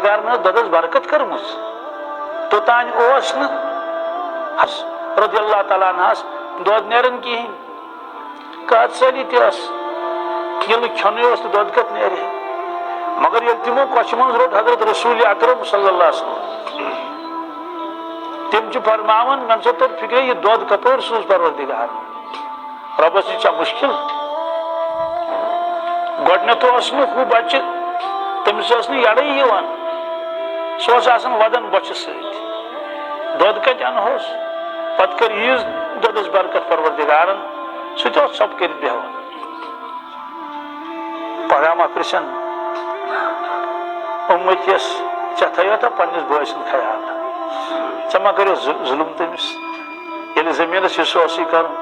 پروردگار دودس برکت کرمز توتان اوس نا رضی اللہ تعالیٰ عنہس دود نیرن کہین کت سالی تس یل کھن دود کت نیر مگر یل تمو کچھ من روٹ حضرت رسول اکرم صلی اللہ علیہ وسلم تم فرماون من سا تر فکر یہ دود کپور سوز پروردگار ربس یہ مشکل گۄڈنیتھ اوس نہٕ ہُہ بچہ تٔمِس ٲس نہٕ یڑے یِوان سُہ اوس آسان ودان بۄچھِ سۭتۍ دۄد کتہِ انہوس پتہٕ کٔر ییٖژ دۄدس برکت پروردگارن سُہ تہِ اوس ژۄپ کٔرِتھ بیٚہوان پگاہ ما پرژھن اُمتیس ژےٚ تھٲیوتھا پننس بٲے سُنٛد خیال ژےٚ ما کٔرِو ظُلم تٔمِس ییٚلہِ زٔمیٖنس حصہٕ اوسُے کرُن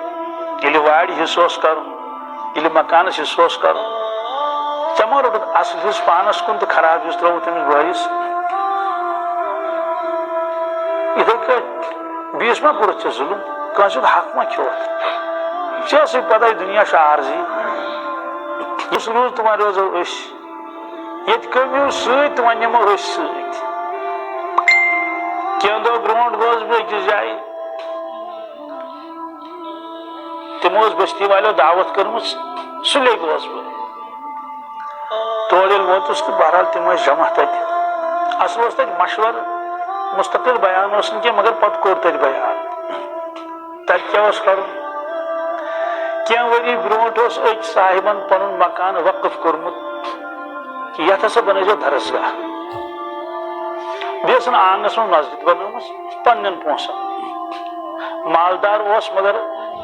ییٚلہِ وارِ حصہٕ اوس کرُن ییٚلہِ مکانس حصہٕ اوس کرُن ژےٚ ما روٚٹُتھ اصل حصہٕ پانس کُن تہٕ خراب حصہٕ ترٛووُتھ تٔمِس بٲیِس یِتھے کٲٹھۍ بیٚیِس ما کوٚرُتھ ژےٚ ظُلم کٲنٛسہِ ہُنٛد حق ما کھیوٚوتھ ژےٚ ٲسٕے پتہ دُنیا چھُ عارضی یُس روٗز تہٕ وۄنۍ روزو أسۍ ییٚتہِ کٔمیو سۭتۍ تہٕ وۄنۍ نِمو أسۍ سۭتۍ کینٛہہ دۄہ برونٛٹھ گوس بہٕ أکِس جایہِ تِمو ٲس بستی والیو دعوت کٔرمٕژ سُلے گوس بہٕ تور ییٚلہِ ووتُس تہٕ بہرحال تِم ٲسۍ جمع تتہِ اصل اوس تتہِ مشورٕ مستقل بیان اوس نہٕ کینٛہہ مگر پتہٕ کوٚر تتہِ بیان تتہِ کیٛاہ اوس کرُن کینٛہہ ؤری برونٛٹھ اوس أکۍ صاحبن پنُن مکان وقف کوٚرمُت یتھ ہسا بنٲیزیو درسگاہ بیٚیہِ ٲسن آنگنس منٛز مسجد بنٲومٕژ پننٮ۪ن پونٛسن مالدار اوس مگر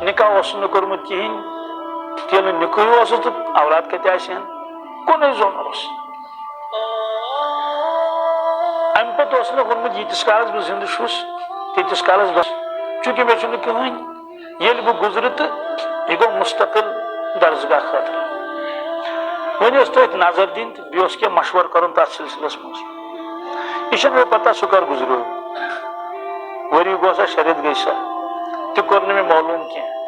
نکاح اوس نہٕ کوٚرمُت کہیٖنۍ ییٚلہِ نہٕ نِکٕے اوسُس تہٕ اولاد کتہِ آسہِ ہن کُنُے زوٚن اوس امہِ پتہٕ اوس مےٚ ووٚنمُت ییٖتِس کالس بہٕ زِندٕ چھُس تیٖتِس کالس بس چوٗنٛکہِ مےٚ چھُنہٕ کٕہٕنۍ ییٚلہِ بہٕ گُزرٕ تہٕ یہِ گوٚو مستقل درسگاہ خٲطرٕ وۄنۍ ٲس تٔتھۍ نظر دِنۍ تہٕ بیٚیہِ اوس کینٛہہ مشورٕ کرُن تتھ سلسلس منٛز یہِ چھنہٕ مےٚ پتہ سُہ کر گُزریو ؤری گوٚو سا 6 رٮ۪تھ گٔے سا تہِ کوٚر نہٕ مےٚ معلوٗم کینٛہہ